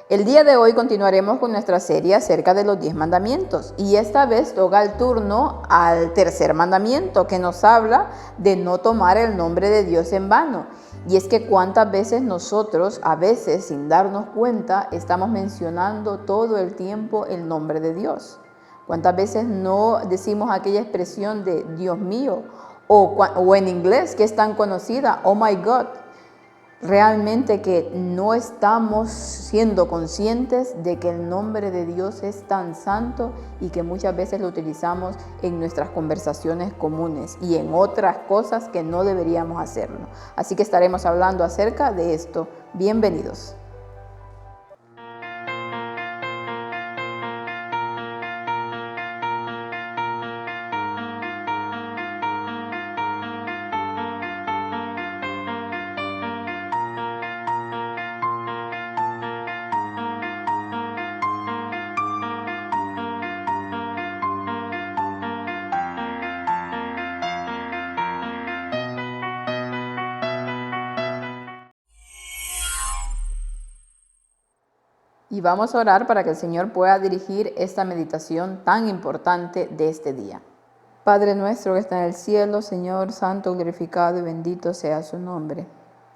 El día de hoy continuaremos con nuestra serie acerca de los 10 mandamientos y esta vez toca el turno al tercer mandamiento que nos habla de no tomar el nombre de Dios en vano. Y es que cuántas veces nosotros, a veces sin darnos cuenta, estamos mencionando todo el tiempo el nombre de Dios. Cuántas veces no decimos aquella expresión de Dios mío o en inglés que es tan conocida, oh my God. Realmente que no estamos siendo conscientes de que el nombre de Dios es tan santo y que muchas veces lo utilizamos en nuestras conversaciones comunes y en otras cosas que no deberíamos hacerlo. Así que estaremos hablando acerca de esto. Bienvenidos. Y vamos a orar para que el Señor pueda dirigir esta meditación tan importante de este día. Padre nuestro que está en el cielo, Señor santo, glorificado y bendito sea su nombre.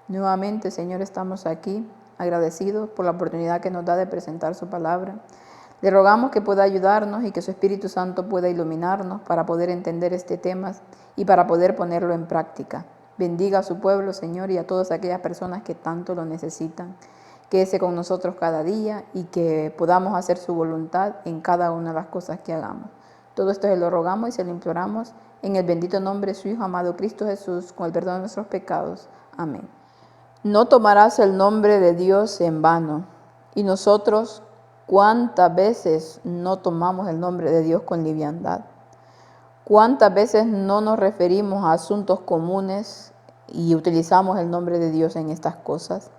Nuevamente, Señor, estamos aquí agradecidos por la oportunidad que nos da de presentar su palabra. Le rogamos que pueda ayudarnos y que su Espíritu Santo pueda iluminarnos para poder entender este tema y para poder ponerlo en práctica. Bendiga a su pueblo, Señor, y a todas aquellas personas que tanto lo necesitan. Quédese con nosotros cada día y que podamos hacer su voluntad en cada una de las cosas que hagamos. Todo esto se lo rogamos y se lo imploramos en el bendito nombre de su Hijo amado Cristo Jesús, con el perdón de nuestros pecados. Amén. No tomarás el nombre de Dios en vano. Y nosotros, ¿cuántas veces no tomamos el nombre de Dios con liviandad? ¿Cuántas veces no nos referimos a asuntos comunes y utilizamos el nombre de Dios en estas cosas?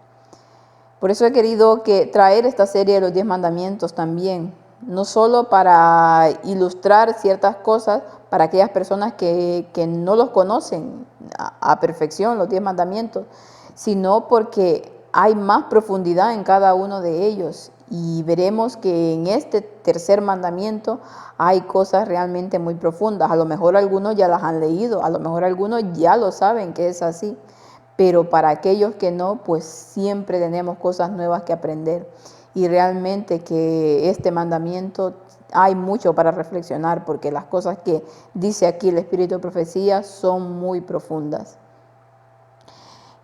Por eso he querido traer esta serie de los 10 mandamientos también, no solo para ilustrar ciertas cosas para aquellas personas que no los conocen a perfección, los 10 mandamientos, sino porque hay más profundidad en cada uno de ellos. Y veremos que en este tercer mandamiento hay cosas realmente muy profundas. A lo mejor algunos ya las han leído, a lo mejor algunos ya lo saben que es así. Pero para aquellos que no, pues siempre tenemos cosas nuevas que aprender. Y realmente que este mandamiento hay mucho para reflexionar porque las cosas que dice aquí el Espíritu de Profecía son muy profundas.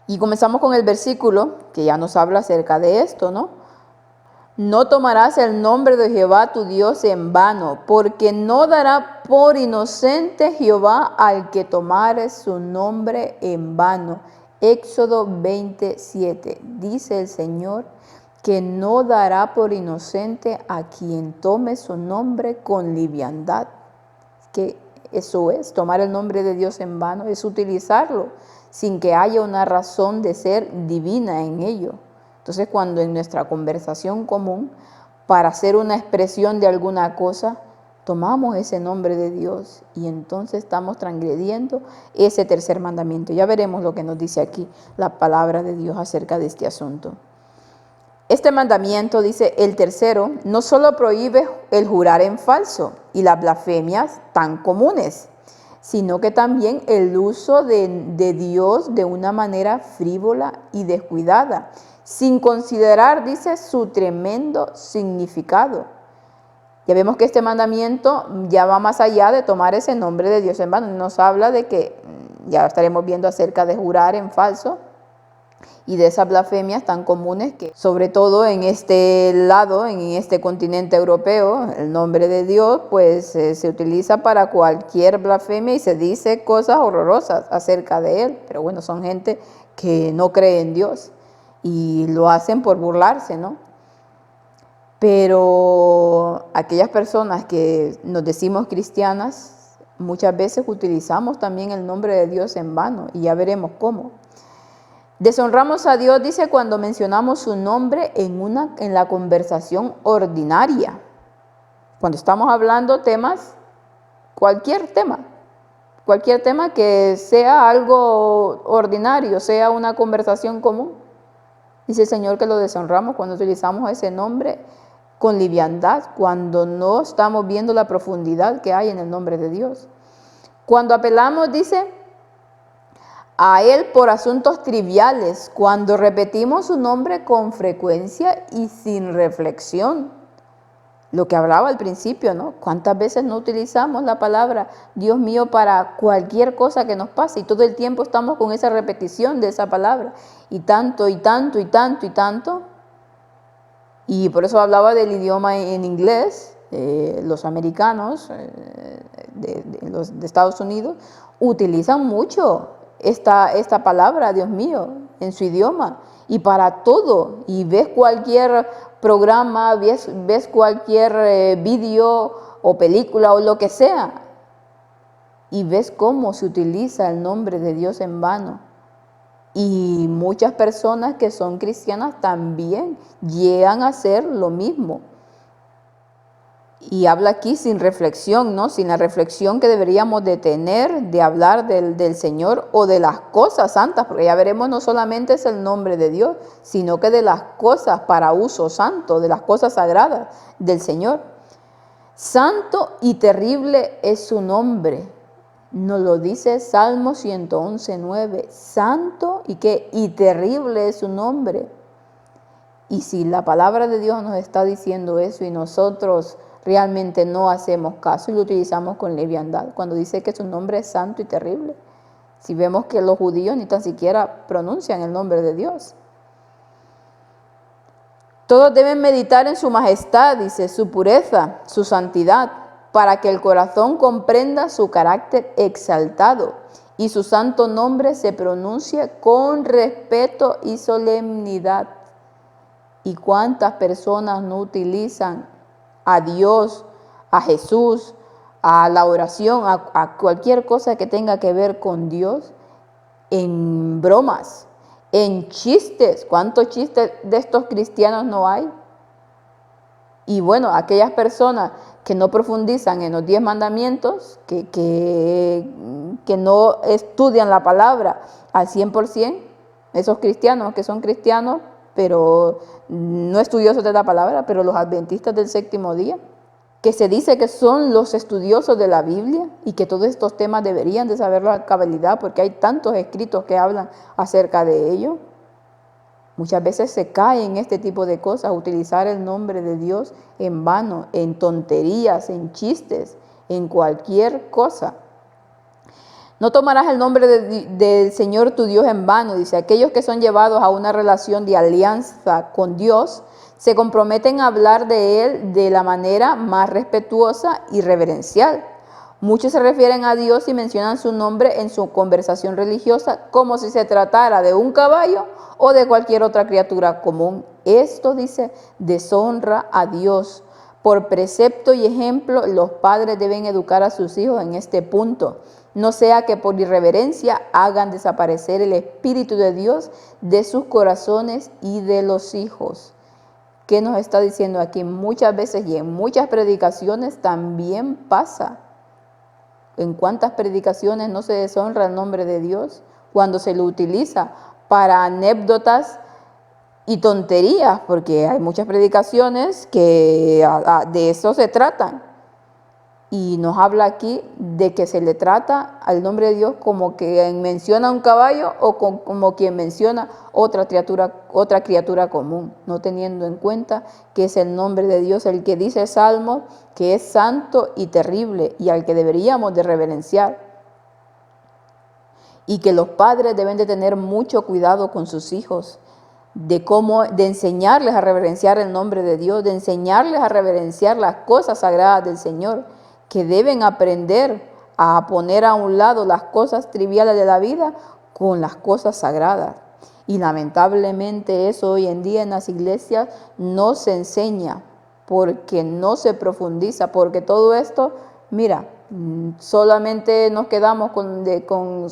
Y comenzamos con el versículo que ya nos habla acerca de esto, ¿no? No tomarás el nombre de Jehová tu Dios en vano, porque no dará por inocente Jehová al que tomare su nombre en vano. Éxodo 27, dice el Señor que no dará por inocente a quien tome su nombre con liviandad. Que eso es, tomar el nombre de Dios en vano, es utilizarlo sin que haya una razón de ser divina en ello. Entonces, cuando en nuestra conversación común, para hacer una expresión de alguna cosa, tomamos ese nombre de Dios y entonces estamos transgrediendo ese tercer mandamiento. Ya veremos lo que nos dice aquí la palabra de Dios acerca de este asunto. Este mandamiento, dice el tercero, no solo prohíbe el jurar en falso y las blasfemias tan comunes, sino que también el uso de Dios de una manera frívola y descuidada, sin considerar, dice, su tremendo significado. Ya vemos que este mandamiento ya va más allá de tomar ese nombre de Dios en vano. Nos habla de que, ya estaremos viendo acerca de jurar en falso y de esas blasfemias tan comunes que, sobre todo en este lado, en este continente europeo, el nombre de Dios pues se utiliza para cualquier blasfemia y se dice cosas horrorosas acerca de él. Pero bueno, son gente que no cree en Dios y lo hacen por burlarse, ¿no? Pero aquellas personas que nos decimos cristianas, muchas veces utilizamos también el nombre de Dios en vano y ya veremos cómo. Deshonramos a Dios, dice, cuando mencionamos su nombre en la conversación ordinaria. Cuando estamos hablando temas, cualquier tema que sea algo ordinario, sea una conversación común. Dice el Señor que lo deshonramos cuando utilizamos ese nombre con liviandad, cuando no estamos viendo la profundidad que hay en el nombre de Dios. Cuando apelamos, dice, a Él por asuntos triviales, cuando repetimos su nombre con frecuencia y sin reflexión. Lo que hablaba al principio, ¿no? ¿Cuántas veces no utilizamos la palabra Dios mío para cualquier cosa que nos pase? Y todo el tiempo estamos con esa repetición de esa palabra. Y tanto, y tanto, y tanto, y tanto. Y por eso hablaba del idioma en inglés. Los americanos de Estados Unidos utilizan mucho esta palabra, Dios mío, en su idioma. Y para todo. Y ves cualquier programa, ves cualquier vídeo o película o lo que sea. Y ves cómo se utiliza el nombre de Dios en vano. Y muchas personas que son cristianas también llegan a hacer lo mismo. Y habla aquí sin reflexión, ¿no? Sin la reflexión que deberíamos de tener, de hablar del Señor o de las cosas santas, porque ya veremos, no solamente es el nombre de Dios, sino que de las cosas para uso santo, de las cosas sagradas del Señor. Santo y terrible es su nombre. Nos lo dice Salmo 111:9. Santo y terrible es su nombre. Y si la palabra de Dios nos está diciendo eso y nosotros realmente no hacemos caso y lo utilizamos con liviandad, cuando dice que su nombre es santo y terrible, si vemos que los judíos ni tan siquiera pronuncian el nombre de Dios. Todos deben meditar en su majestad, dice, su pureza, su santidad, para que el corazón comprenda su carácter exaltado y su santo nombre se pronuncie con respeto y solemnidad. ¿Y cuántas personas no utilizan a Dios, a Jesús, a la oración, a cualquier cosa que tenga que ver con Dios en bromas, en chistes? ¿Cuántos chistes de estos cristianos no hay? Y bueno, aquellas personas que no profundizan en los 10 mandamientos, que no estudian la palabra al 100%, esos cristianos que son cristianos, pero no estudiosos de la palabra, pero los adventistas del séptimo día, que se dice que son los estudiosos de la Biblia y que todos estos temas deberían de saberlo a cabalidad porque hay tantos escritos que hablan acerca de ello. Muchas veces se cae en este tipo de cosas, utilizar el nombre de Dios en vano, en tonterías, en chistes, en cualquier cosa. No tomarás el nombre del Señor tu Dios en vano, dice. Aquellos que son llevados a una relación de alianza con Dios se comprometen a hablar de Él de la manera más respetuosa y reverencial. Muchos se refieren a Dios y mencionan su nombre en su conversación religiosa como si se tratara de un caballo o de cualquier otra criatura común. Esto, dice, deshonra a Dios. Por precepto y ejemplo, los padres deben educar a sus hijos en este punto. No sea que por irreverencia hagan desaparecer el Espíritu de Dios de sus corazones y de los hijos. ¿Qué nos está diciendo aquí? Muchas veces y en muchas predicaciones también pasa. ¿En cuántas predicaciones no se deshonra el nombre de Dios cuando se lo utiliza para anécdotas y tonterías? Porque hay muchas predicaciones que de eso se tratan. Y nos habla aquí de que se le trata al nombre de Dios como quien menciona un caballo o como quien menciona otra criatura común, no teniendo en cuenta que es el nombre de Dios el que dice Salmo que es santo y terrible y al que deberíamos de reverenciar. Y que los padres deben de tener mucho cuidado con sus hijos, de enseñarles a reverenciar el nombre de Dios, de enseñarles a reverenciar las cosas sagradas del Señor, que deben aprender a poner a un lado las cosas triviales de la vida con las cosas sagradas. Y lamentablemente eso hoy en día en las iglesias no se enseña porque no se profundiza, porque todo esto, mira, solamente nos quedamos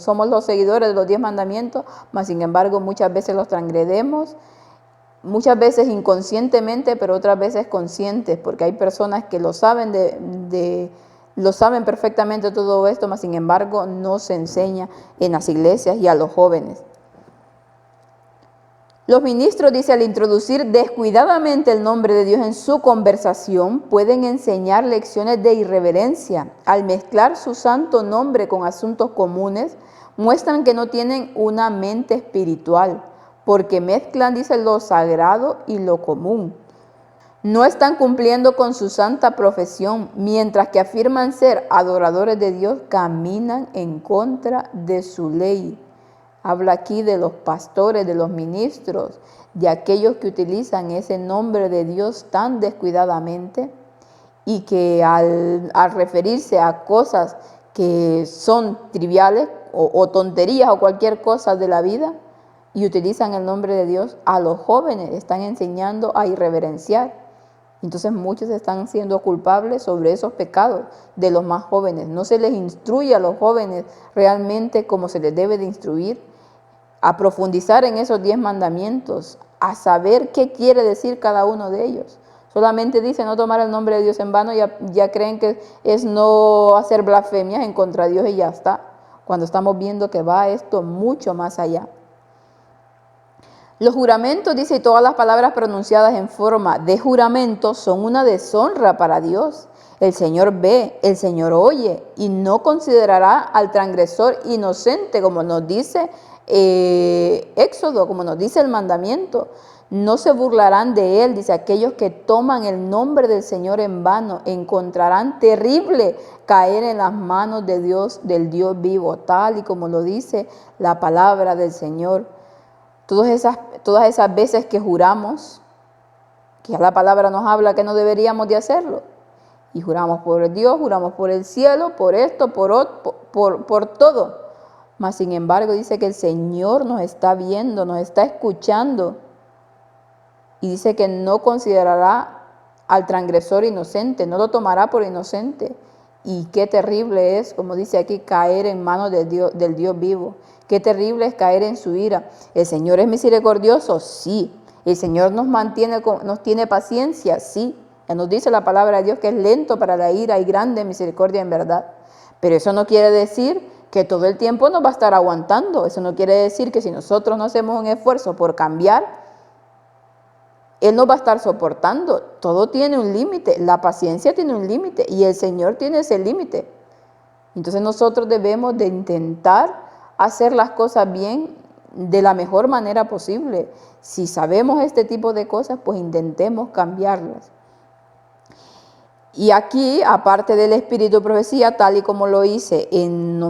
somos los seguidores de los 10 mandamientos, mas sin embargo muchas veces los transgredemos, muchas veces inconscientemente, pero otras veces conscientes, porque hay personas que lo saben lo saben perfectamente todo esto, mas sin embargo no se enseña en las iglesias y a los jóvenes. Los ministros, dice, al introducir descuidadamente el nombre de Dios en su conversación, pueden enseñar lecciones de irreverencia. Al mezclar su santo nombre con asuntos comunes, muestran que no tienen una mente espiritual, porque mezclan, dice, lo sagrado y lo común. No están cumpliendo con su santa profesión, mientras que afirman ser adoradores de Dios, caminan en contra de su ley. Habla aquí de los pastores, de los ministros, de aquellos que utilizan ese nombre de Dios tan descuidadamente y que al referirse a cosas que son triviales o tonterías o cualquier cosa de la vida y utilizan el nombre de Dios, a los jóvenes están enseñando a irreverenciar. Entonces muchos están siendo culpables sobre esos pecados de los más jóvenes. No se les instruye a los jóvenes realmente como se les debe de instruir, a profundizar en esos 10 mandamientos, a saber qué quiere decir cada uno de ellos. Solamente dice no tomar el nombre de Dios en vano, ya creen que es no hacer blasfemias en contra de Dios y ya está, cuando estamos viendo que va esto mucho más allá. Los juramentos, dice, y todas las palabras pronunciadas en forma de juramento son una deshonra para Dios. El Señor ve, el Señor oye y no considerará al transgresor inocente, como nos dice Éxodo, como nos dice el mandamiento. No se burlarán de él, dice, aquellos que toman el nombre del Señor en vano encontrarán terrible caer en las manos de Dios, del Dios vivo, tal y como lo dice la palabra del Señor. Todas esas veces que juramos, que ya la palabra nos habla que no deberíamos de hacerlo, y juramos por Dios, juramos por el cielo, por esto, por todo. Mas sin embargo dice que el Señor nos está viendo, nos está escuchando, y dice que no considerará al transgresor inocente, no lo tomará por inocente. Y qué terrible es, como dice aquí, caer en manos del Dios vivo. Qué terrible es caer en su ira. ¿El Señor es misericordioso? Sí. ¿El Señor nos tiene paciencia? Sí. Ya nos dice la palabra de Dios que es lento para la ira y grande en misericordia en verdad. Pero eso no quiere decir que todo el tiempo nos va a estar aguantando. Eso no quiere decir que si nosotros no hacemos un esfuerzo por cambiar, Él nos va a estar soportando. Todo tiene un límite. La paciencia tiene un límite y el Señor tiene ese límite. Entonces nosotros debemos de intentar hacer las cosas bien de la mejor manera posible. Si sabemos este tipo de cosas, pues intentemos cambiarlas. Y aquí, aparte del espíritu de profecía, tal y como lo hice en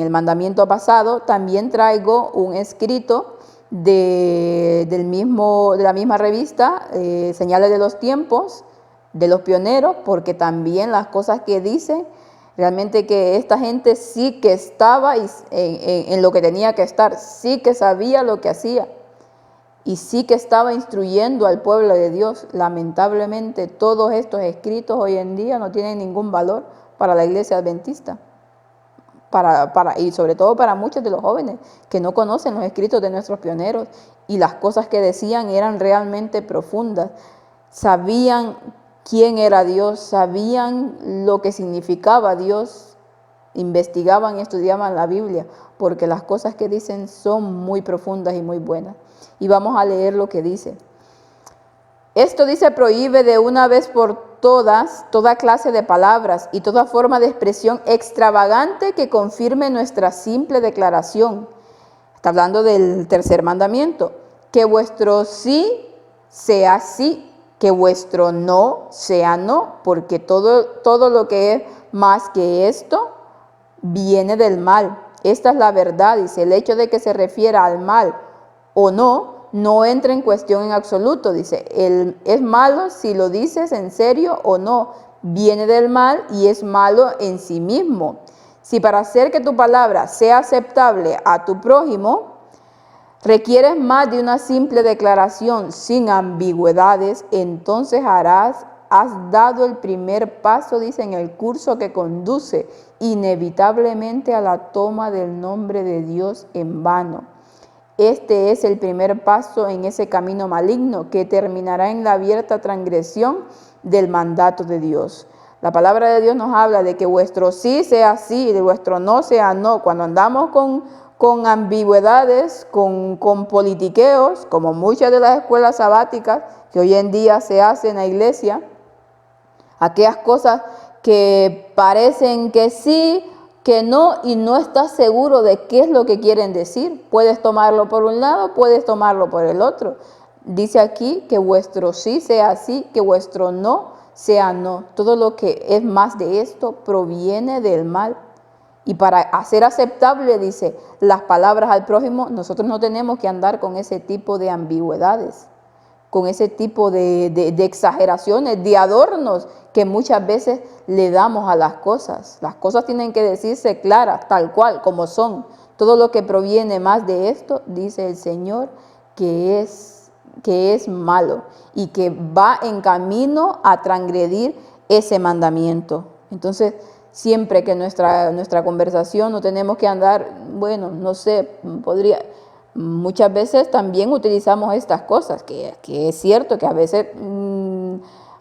el mandamiento pasado, también traigo un escrito de la misma revista, Señales de los Tiempos, de los Pioneros, porque también las cosas que dicen, realmente que esta gente sí que estaba en lo que tenía que estar, sí que sabía lo que hacía y sí que estaba instruyendo al pueblo de Dios. Lamentablemente todos estos escritos hoy en día no tienen ningún valor para la iglesia adventista. Y sobre todo para muchos de los jóvenes que no conocen los escritos de nuestros pioneros y las cosas que decían eran realmente profundas. Sabían quién era Dios, sabían lo que significaba Dios, investigaban y estudiaban la Biblia, porque las cosas que dicen son muy profundas y muy buenas. Y vamos a leer lo que dice. Esto dice, prohíbe de una vez por todas toda clase de palabras y toda forma de expresión extravagante que confirme nuestra simple declaración. Está hablando del tercer mandamiento. Que vuestro sí sea sí, que vuestro no sea no, porque todo lo que es más que esto viene del mal. Esta es la verdad, dice. El hecho de que se refiera al mal o no entra en cuestión en absoluto, dice. Es malo si lo dices en serio o no. Viene del mal y es malo en sí mismo. Si para hacer que tu palabra sea aceptable a tu prójimo, requieres más de una simple declaración sin ambigüedades, entonces has dado el primer paso, dice, en el curso que conduce inevitablemente a la toma del nombre de Dios en vano. Este es el primer paso en ese camino maligno que terminará en la abierta transgresión del mandato de Dios. La palabra de Dios nos habla de que vuestro sí sea sí y de vuestro no sea no. Cuando andamos con ambigüedades, con politiqueos, como muchas de las escuelas sabáticas que hoy en día se hacen en la iglesia, aquellas cosas que parecen que sí, que no, y no estás seguro de qué es lo que quieren decir. Puedes tomarlo por un lado, puedes tomarlo por el otro. Dice aquí que vuestro sí sea sí, que vuestro no sea no. Todo lo que es más de esto proviene del mal. Y para hacer aceptable, dice, las palabras al prójimo, nosotros no tenemos que andar con ese tipo de ambigüedades, con ese tipo de exageraciones, de adornos que muchas veces le damos a las cosas. Las cosas tienen que decirse claras, tal cual, como son. Todo lo que proviene más de esto, dice el Señor, que es malo y que va en camino a transgredir ese mandamiento. Entonces, siempre que nuestra conversación no tenemos que andar, bueno, no sé, muchas veces también utilizamos estas cosas, que es cierto que a veces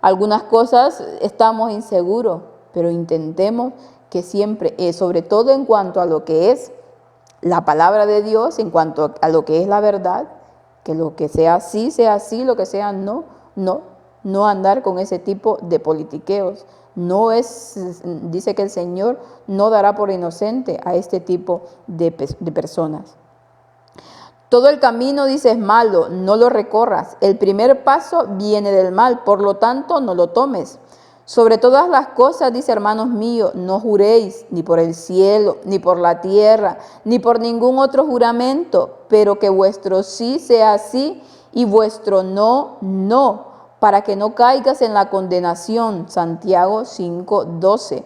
algunas cosas estamos inseguros, pero intentemos que siempre, sobre todo en cuanto a lo que es la palabra de Dios, en cuanto a lo que es la verdad, que lo que sea sí, lo que sea no andar con ese tipo de politiqueos. Dice que el Señor no dará por inocente a este tipo de personas. Todo el camino, dice, es malo, no lo recorras. El primer paso viene del mal, por lo tanto, no lo tomes. Sobre todas las cosas, dice, hermanos míos, no juréis ni por el cielo, ni por la tierra, ni por ningún otro juramento, pero que vuestro sí sea sí y vuestro no, no, para que no caigas en la condenación. Santiago 5:12.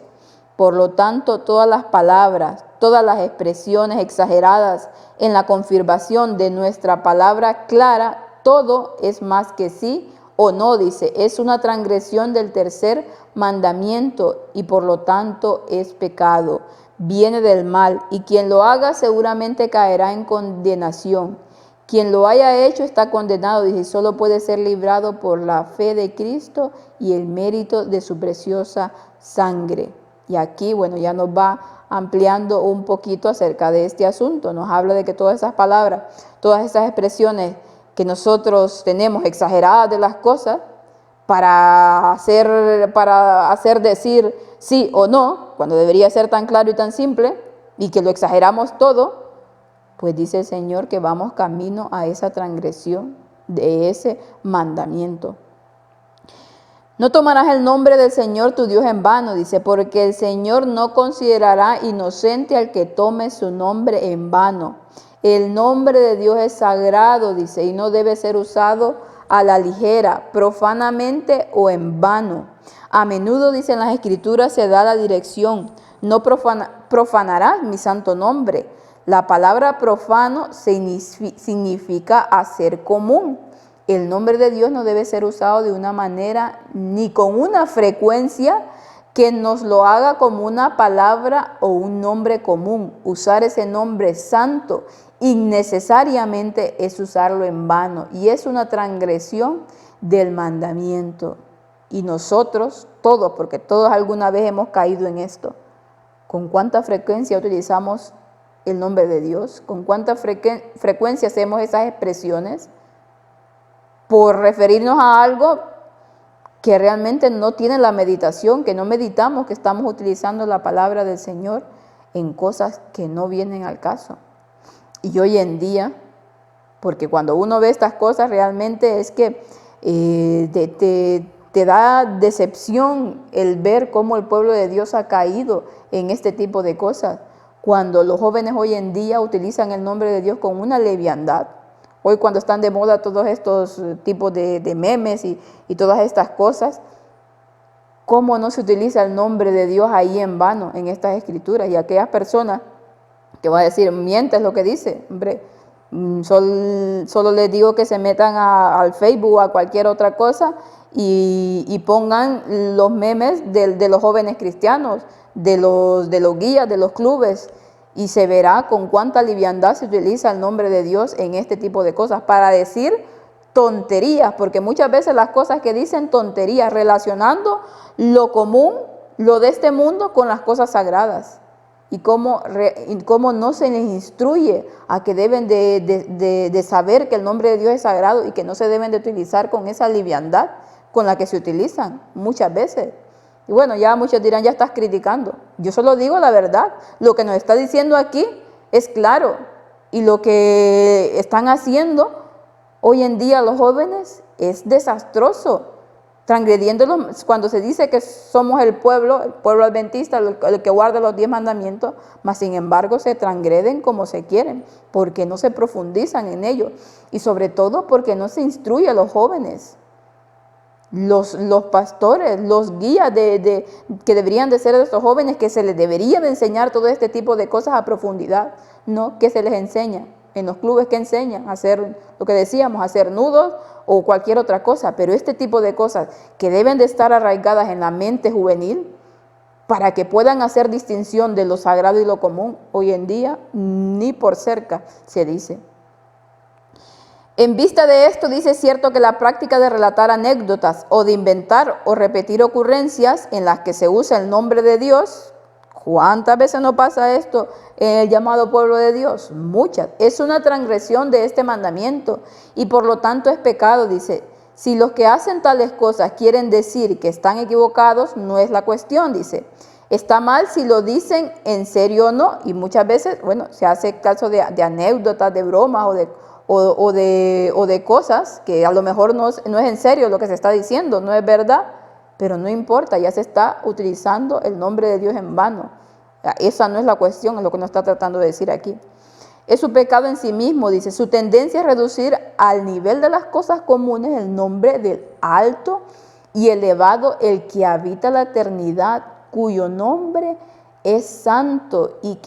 Por lo tanto, todas las palabras, todas las expresiones exageradas en la confirmación de nuestra palabra clara, todo es más que sí o no, dice, es una transgresión del tercer mandamiento y por lo tanto es pecado, viene del mal, y quien lo haga seguramente caerá en condenación. Quien lo haya hecho está condenado, dice, y solo puede ser librado por la fe de Cristo y el mérito de su preciosa sangre. Y aquí, bueno, ya nos va ampliando un poquito acerca de este asunto. Nos habla de que todas esas palabras, todas esas expresiones que nosotros tenemos exageradas de las cosas para hacer decir sí o no, cuando debería ser tan claro y tan simple, y que lo exageramos todo, pues dice el Señor que vamos camino a esa transgresión de ese mandamiento. No tomarás el nombre del Señor tu Dios en vano, dice, porque el Señor no considerará inocente al que tome su nombre en vano. El nombre de Dios es sagrado, dice, y no debe ser usado a la ligera, profanamente o en vano. A menudo, dicen las Escrituras, se da la dirección, no profanarás mi santo nombre. La palabra profano significa hacer común. El nombre de Dios no debe ser usado de una manera ni con una frecuencia que nos lo haga como una palabra o un nombre común. Usar ese nombre santo innecesariamente es usarlo en vano y es una transgresión del mandamiento. Y nosotros, todos, porque todos alguna vez hemos caído en esto, ¿con cuánta frecuencia utilizamos el nombre de Dios? ¿Con cuánta frecuencia hacemos esas expresiones por referirnos a algo que realmente no tiene la meditación, que no meditamos, que estamos utilizando la palabra del Señor en cosas que no vienen al caso? Y hoy en día, porque cuando uno ve estas cosas realmente es que te da decepción el ver cómo el pueblo de Dios ha caído en este tipo de cosas, cuando los jóvenes hoy en día utilizan el nombre de Dios con una leviandad. Hoy cuando están de moda todos estos tipos de memes y todas estas cosas, ¿cómo no se utiliza el nombre de Dios ahí en vano en estas escrituras? Y aquellas personas que va a decir, mientes lo que dice, hombre, solo les digo que se metan al Facebook o a cualquier otra cosa y pongan los memes de los jóvenes cristianos, de los guías, de los clubes, y se verá con cuánta liviandad se utiliza el nombre de Dios en este tipo de cosas para decir tonterías, porque muchas veces las cosas que dicen tonterías, relacionando lo común, lo de este mundo con las cosas sagradas. y cómo no se les instruye a que deben de saber que el nombre de Dios es sagrado y que no se deben de utilizar con esa liviandad con la que se utilizan muchas veces. Y bueno, ya muchos dirán, ya estás criticando. Yo solo digo la verdad. Lo que nos está diciendo aquí es claro. Y lo que están haciendo hoy en día los jóvenes es desastroso. Transgrediéndolos, cuando se dice que somos el pueblo adventista, el que guarda los 10 mandamientos, mas sin embargo se transgreden como se quieren, porque no se profundizan en ello. Y sobre todo porque no se instruye a los jóvenes. Los pastores, los guías que deberían de ser de estos jóvenes, que se les debería de enseñar todo este tipo de cosas a profundidad, no que se les enseña en los clubes que enseñan a hacer lo que decíamos, hacer nudos o cualquier otra cosa, pero este tipo de cosas que deben de estar arraigadas en la mente juvenil para que puedan hacer distinción de lo sagrado y lo común, hoy en día ni por cerca se dice. En vista de esto, dice, es cierto que la práctica de relatar anécdotas o de inventar o repetir ocurrencias en las que se usa el nombre de Dios, ¿cuántas veces no pasa esto en el llamado pueblo de Dios? Muchas. Es una transgresión de este mandamiento y por lo tanto es pecado, dice. Si los que hacen tales cosas quieren decir que están equivocados, no es la cuestión, dice. Está mal si lo dicen en serio o no, y muchas veces, bueno, se hace caso de anécdotas, de bromas o de cosas que a lo mejor no es en serio lo que se está diciendo, no es verdad, pero no importa, ya se está utilizando el nombre de Dios en vano. Esa no es la cuestión, es lo que nos está tratando de decir aquí. Es un pecado en sí mismo, dice, su tendencia es reducir al nivel de las cosas comunes el nombre del alto y elevado, el que habita la eternidad, cuyo nombre es santo y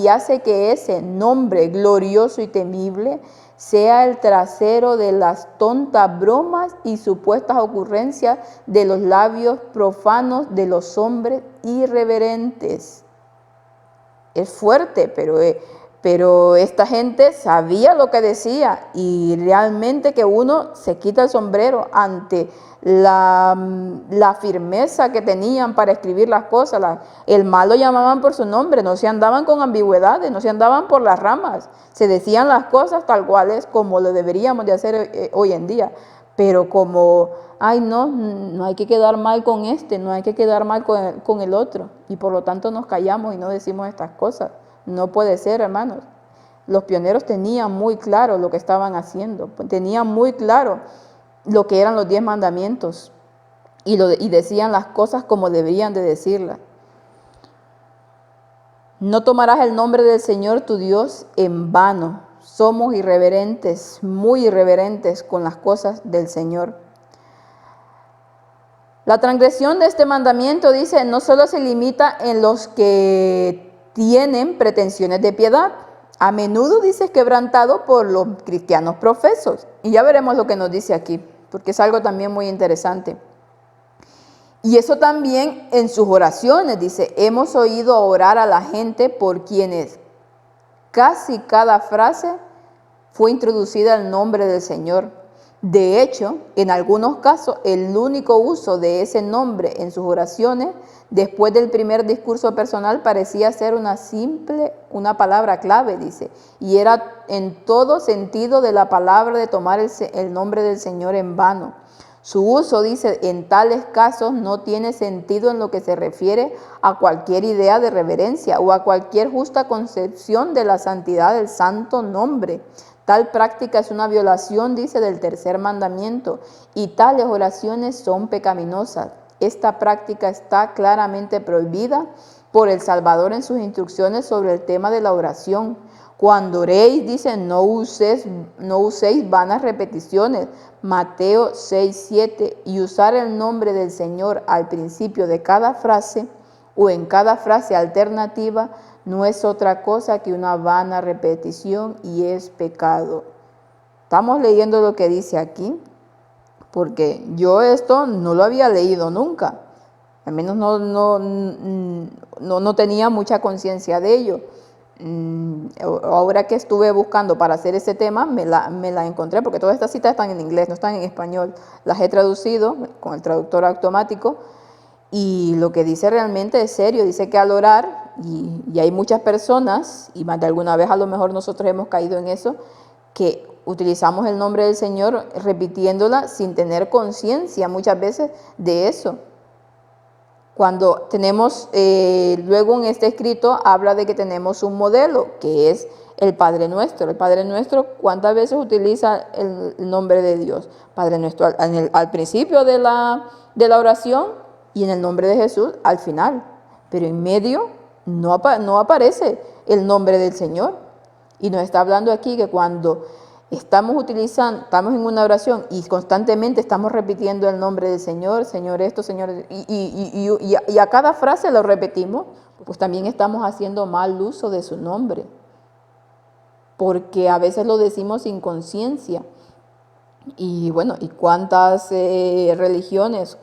hace que ese nombre glorioso y temible sea el trasero de las tontas bromas y supuestas ocurrencias de los labios profanos de los hombres irreverentes. Es fuerte, pero esta gente sabía lo que decía y realmente que uno se quita el sombrero ante la firmeza que tenían para escribir las cosas. El mal lo llamaban por su nombre, no se andaban con ambigüedades, no se andaban por las ramas, se decían las cosas tal cuales como lo deberíamos de hacer hoy en día, pero como, ay no hay que quedar mal con este, no hay que quedar mal con el otro, y por lo tanto nos callamos y no decimos estas cosas. No puede ser, hermanos. Los pioneros tenían muy claro lo que estaban haciendo, tenían muy claro lo que eran los 10 mandamientos y decían las cosas como deberían de decirlas. No tomarás el nombre del Señor tu Dios en vano. Somos irreverentes, muy irreverentes con las cosas del Señor. La transgresión de este mandamiento, dice, no solo se limita en los que tienen pretensiones de piedad. A menudo, dice, es quebrantado por los cristianos profesos. Y ya veremos lo que nos dice aquí, porque es algo también muy interesante. Y eso también en sus oraciones, dice, hemos oído orar a la gente por quienes casi cada frase fue introducida el nombre del Señor. De hecho, en algunos casos, el único uso de ese nombre en sus oraciones, después del primer discurso personal, parecía ser una palabra clave, dice, y era en todo sentido de la palabra de tomar el nombre del Señor en vano. Su uso, dice, en tales casos no tiene sentido en lo que se refiere a cualquier idea de reverencia o a cualquier justa concepción de la santidad del santo nombre. Tal práctica es una violación, dice, del tercer mandamiento, y tales oraciones son pecaminosas. Esta práctica está claramente prohibida por el Salvador en sus instrucciones sobre el tema de la oración. Cuando oréis, dice, no uséis vanas repeticiones, Mateo 6:7, y usar el nombre del Señor al principio de cada frase o en cada frase alternativa no es otra cosa que una vana repetición y es pecado. Estamos leyendo lo que dice aquí, porque yo esto no lo había leído nunca, al menos no tenía mucha conciencia de ello. Ahora que estuve buscando para hacer ese tema, me la encontré, porque todas estas citas están en inglés, no están en español. Las he traducido con el traductor automático y lo que dice realmente es serio. Dice que al orar y hay muchas personas, y más de alguna vez a lo mejor nosotros hemos caído en eso, que utilizamos el nombre del Señor repitiéndola sin tener conciencia muchas veces de eso. Cuando tenemos, luego en este escrito habla de que tenemos un modelo, que es el Padre Nuestro. El Padre Nuestro, ¿cuántas veces utiliza el nombre de Dios? Padre Nuestro al principio de la oración y en el nombre de Jesús al final. Pero en medio no aparece el nombre del Señor. Y nos está hablando aquí que cuando estamos en una oración y constantemente estamos repitiendo el nombre del Señor, Señor esto, Señor, y a cada frase lo repetimos, pues también estamos haciendo mal uso de su nombre, porque a veces lo decimos sin conciencia. Y bueno, y cuántas religiones,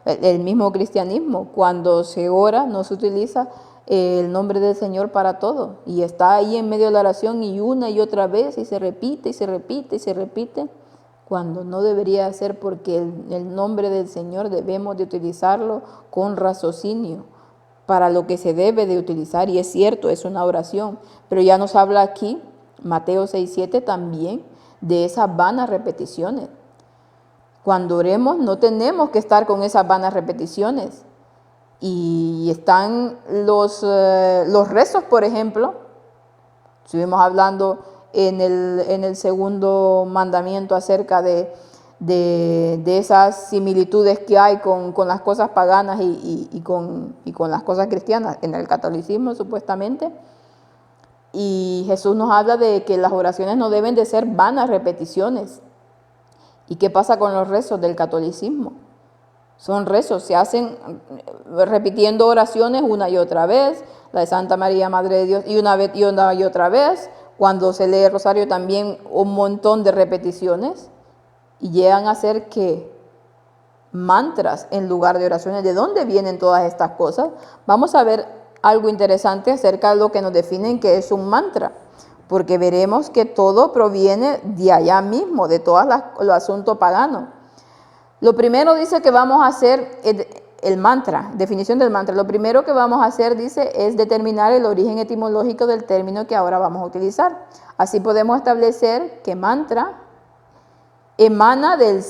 el mismo cristianismo, cuando se ora no se utiliza el nombre del Señor para todo, y está ahí en medio de la oración y una y otra vez, y se repite y se repite y se repite, cuando no debería ser, porque el nombre del Señor debemos de utilizarlo con raciocinio para lo que se debe de utilizar. Y es cierto, es una oración, pero ya nos habla aquí Mateo 6:7 también de esas vanas repeticiones. Cuando oremos no tenemos que estar con esas vanas repeticiones. Y están los rezos, por ejemplo. Estuvimos hablando en el segundo mandamiento acerca de esas similitudes que hay con las cosas paganas y con las cosas cristianas en el catolicismo supuestamente. Y Jesús nos habla de que las oraciones no deben de ser vanas repeticiones. ¿Y qué pasa con los rezos del catolicismo? Son rezos, se hacen repitiendo oraciones una y otra vez, la de Santa María, Madre de Dios, y una y otra vez. Cuando se lee el rosario también un montón de repeticiones, y llegan a ser que mantras en lugar de oraciones. ¿De dónde vienen todas estas cosas? Vamos a ver algo interesante acerca de lo que nos definen que es un mantra, porque veremos que todo proviene de allá mismo, de todos los asuntos paganos. Lo primero dice que vamos a hacer el mantra, definición del mantra. Lo primero que vamos a hacer, dice, es determinar el origen etimológico del término que ahora vamos a utilizar. Así podemos establecer que mantra emana del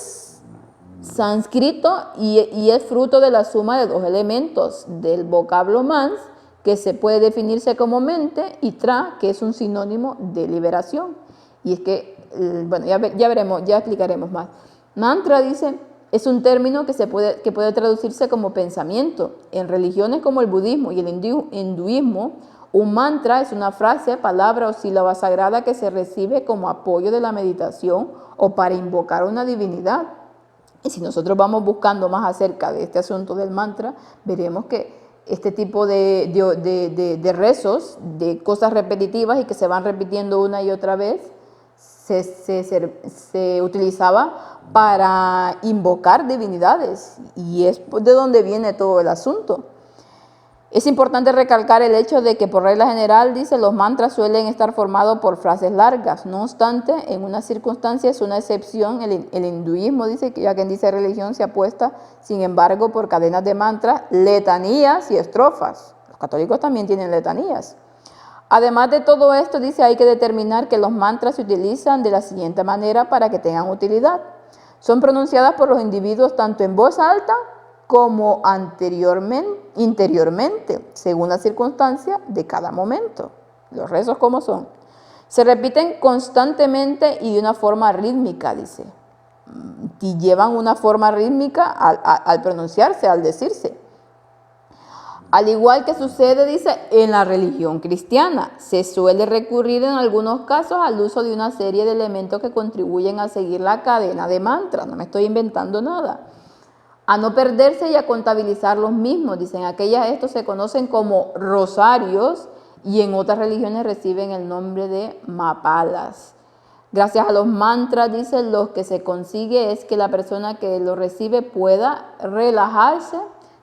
sánscrito y es fruto de la suma de dos elementos del vocablo mans, que se puede definirse como mente, y tra, que es un sinónimo de liberación. Y es que, bueno, ya veremos, ya explicaremos más. Mantra, dice, es un término que puede traducirse como pensamiento. En religiones como el budismo y el hinduismo, un mantra es una frase, palabra o sílaba sagrada que se recibe como apoyo de la meditación o para invocar a una divinidad. Y si nosotros vamos buscando más acerca de este asunto del mantra, veremos que este tipo de rezos, de cosas repetitivas y que se van repitiendo una y otra vez, se utilizaba para invocar divinidades, y es de donde viene todo el asunto. Es importante recalcar el hecho de que por regla general, dice, los mantras suelen estar formados por frases largas. No obstante, en una circunstancia es una excepción. El hinduismo, dice, que ya quien dice religión se apuesta, sin embargo, por cadenas de mantras, letanías y estrofas. Los católicos también tienen letanías. Además de todo esto, dice, hay que determinar que los mantras se utilizan de la siguiente manera para que tengan utilidad. Son pronunciadas por los individuos tanto en voz alta como interiormente, según la circunstancia de cada momento. Los rezos, ¿cómo son? Se repiten constantemente y de una forma rítmica, dice. Y llevan una forma rítmica al pronunciarse, al decirse. Al igual que sucede, dice, en la religión cristiana, se suele recurrir en algunos casos al uso de una serie de elementos que contribuyen a seguir la cadena de mantras. No me estoy inventando nada. A no perderse y a contabilizar los mismos. Dicen, estos se conocen como rosarios y en otras religiones reciben el nombre de mapalas. Gracias a los mantras, dicen, lo que se consigue es que la persona que lo recibe pueda relajarse,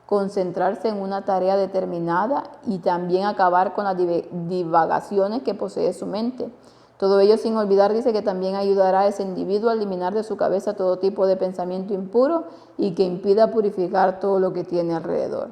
concentrarse en una tarea determinada y también acabar con las divagaciones que posee su mente. Todo ello sin olvidar, dice, que también ayudará a ese individuo a eliminar de su cabeza todo tipo de pensamiento impuro y que impida purificar todo lo que tiene alrededor.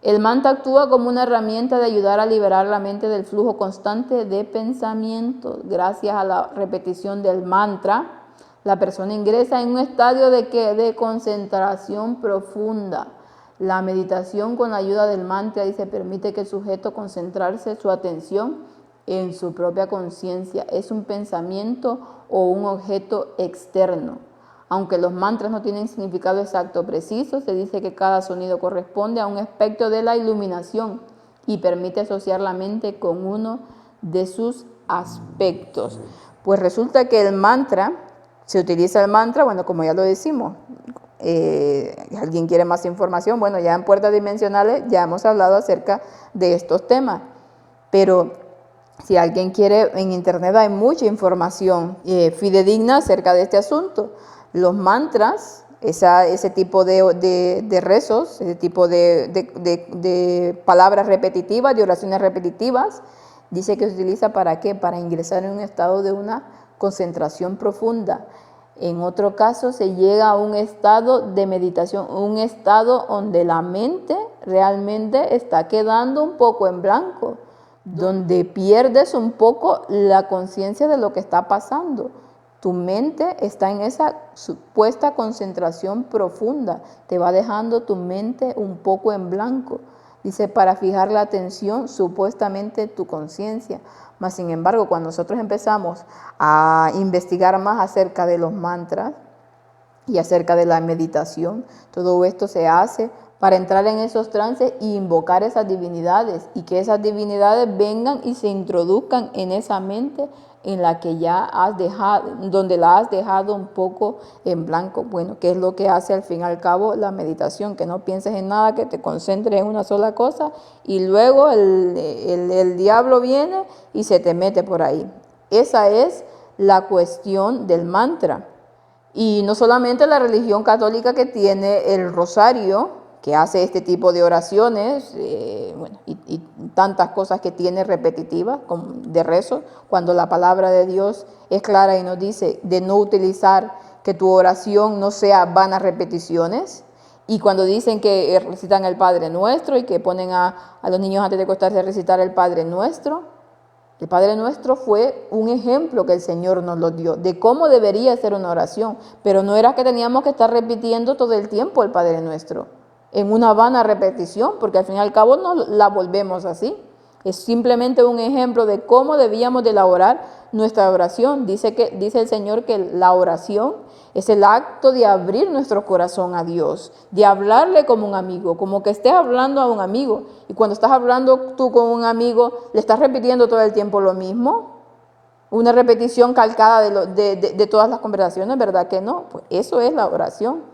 El mantra actúa como una herramienta de ayudar a liberar la mente del flujo constante de pensamientos. Gracias a la repetición del mantra, la persona ingresa en un estadio de concentración profunda. La meditación con la ayuda del mantra dice permite que el sujeto concentrarse su atención en su propia conciencia. Es un pensamiento o un objeto externo. Aunque los mantras no tienen significado exacto preciso, se dice que cada sonido corresponde a un aspecto de la iluminación y permite asociar la mente con uno de sus aspectos. Pues resulta que el mantra, se utiliza el mantra, bueno, como ya lo decimos, alguien quiere más información, bueno, ya en Puertas Dimensionales ya hemos hablado acerca de estos temas, pero si alguien quiere, en internet hay mucha información fidedigna acerca de este asunto. Los mantras, ese tipo de rezos, ese tipo de palabras repetitivas, de oraciones repetitivas, dice que se utiliza ¿para qué? Para ingresar en un estado de una concentración profunda. En otro caso se llega a un estado de meditación, un estado donde la mente realmente está quedando un poco en blanco, donde pierdes un poco la conciencia de lo que está pasando. Tu mente está en esa supuesta concentración profunda, te va dejando tu mente un poco en blanco. Dice, para fijar la atención, supuestamente tu conciencia. Mas, sin embargo, cuando nosotros empezamos a investigar más acerca de los mantras y acerca de la meditación, todo esto se hace para entrar en esos trances y invocar esas divinidades y que esas divinidades vengan y se introduzcan en esa mente en la que ya has dejado, donde la has dejado un poco en blanco. Bueno, ¿qué es lo que hace al fin y al cabo la meditación? Que no pienses en nada, que te concentres en una sola cosa y luego el diablo viene y se te mete por ahí. Esa es la cuestión del mantra. Y no solamente la religión católica que tiene el rosario, que hace este tipo de oraciones, bueno, y tantas cosas que tiene repetitivas de rezo, cuando la palabra de Dios es clara y nos dice de no utilizar, que tu oración no sea vanas repeticiones, y cuando dicen que recitan el Padre Nuestro y que ponen a los niños antes de acostarse a recitar el Padre Nuestro, el Padre Nuestro fue un ejemplo que el Señor nos lo dio de cómo debería ser una oración, pero no era que teníamos que estar repitiendo todo el tiempo el Padre Nuestro en una vana repetición, porque al fin y al cabo no la volvemos así. Es simplemente un ejemplo de cómo debíamos de elaborar nuestra oración. Dice el Señor que la oración es el acto de abrir nuestro corazón a Dios, de hablarle como un amigo, como que estés hablando a un amigo. Y cuando estás hablando tú con un amigo, ¿le estás repitiendo todo el tiempo lo mismo? Una repetición calcada de todas las conversaciones, ¿verdad que no? Pues eso es la oración.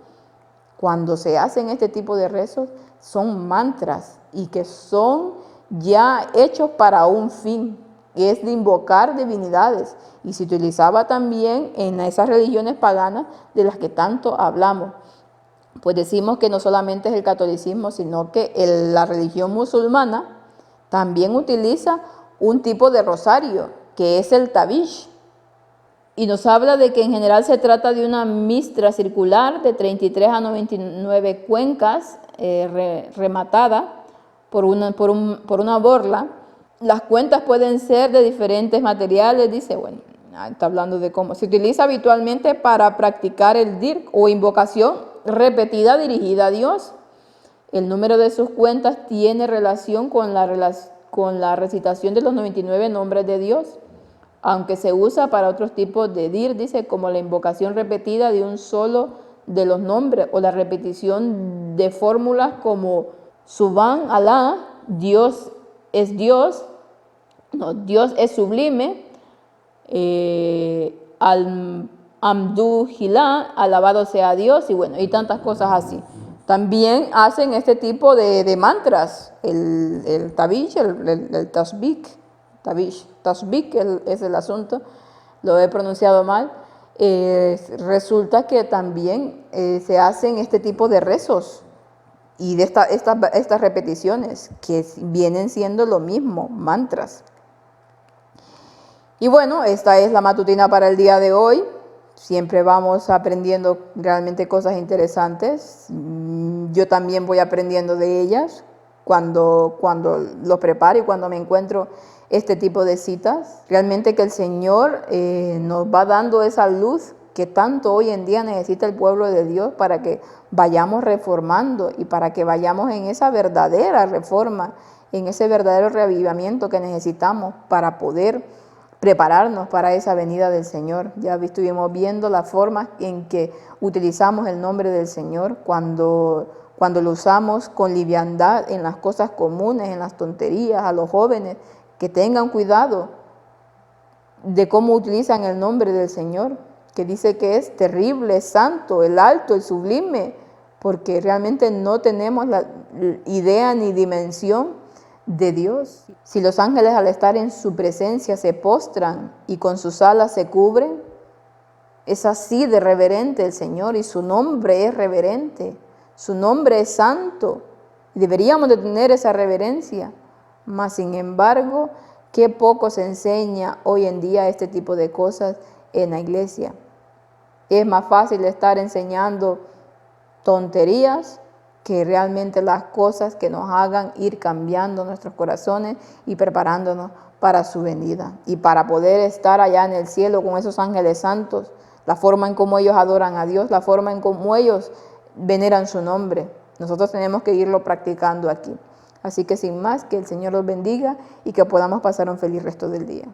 Cuando se hacen este tipo de rezos, son mantras y que son ya hechos para un fin, que es de invocar divinidades. Y se utilizaba también en esas religiones paganas de las que tanto hablamos. Pues decimos que no solamente es el catolicismo, sino que la religión musulmana también utiliza un tipo de rosario, que es el tabish. Y nos habla de que en general se trata de una mistra circular de 33 a 99 cuencas rematada por una borla. Las cuentas pueden ser de diferentes materiales, dice, bueno, está hablando de cómo se utiliza habitualmente para practicar el dirk o invocación repetida dirigida a Dios. El número de sus cuentas tiene relación con la recitación de los 99 nombres de Dios, aunque se usa para otros tipos de dir, dice, como la invocación repetida de un solo de los nombres o la repetición de fórmulas como Subhan Alá, Dios es Dios, no, Dios es sublime, Amdu Hilá, alabado sea Dios, y bueno, y tantas cosas así. También hacen este tipo de mantras, el tabish, el tasbih. Tasbih es el asunto, lo he pronunciado mal. Resulta que también se hacen este tipo de rezos y de estas repeticiones que vienen siendo lo mismo, mantras. Y bueno, esta es la matutina para el día de hoy. Siempre vamos aprendiendo realmente cosas interesantes. Yo también voy aprendiendo de ellas. cuando los preparo y cuando me encuentro este tipo de citas. Realmente que el Señor nos va dando esa luz que tanto hoy en día necesita el pueblo de Dios para que vayamos reformando y para que vayamos en esa verdadera reforma, en ese verdadero reavivamiento que necesitamos para poder prepararnos para esa venida del Señor. Ya estuvimos viendo la forma en que utilizamos el nombre del Señor cuando lo usamos con liviandad en las cosas comunes, en las tonterías, a los jóvenes, que tengan cuidado de cómo utilizan el nombre del Señor, que dice que es terrible, santo, el alto, el sublime, porque realmente no tenemos la idea ni dimensión de Dios. Si los ángeles al estar en su presencia se postran y con sus alas se cubren, es así de reverente el Señor y su nombre es reverente, su nombre es santo. Deberíamos de tener esa reverencia, mas sin embargo, qué poco se enseña hoy en día este tipo de cosas en la iglesia. Es más fácil estar enseñando tonterías que realmente las cosas que nos hagan ir cambiando nuestros corazones y preparándonos para su venida. Y para poder estar allá en el cielo con esos ángeles santos, la forma en cómo ellos adoran a Dios, la forma en cómo ellos veneran su nombre. Nosotros tenemos que irlo practicando aquí. Así que sin más, que el Señor los bendiga y que podamos pasar un feliz resto del día.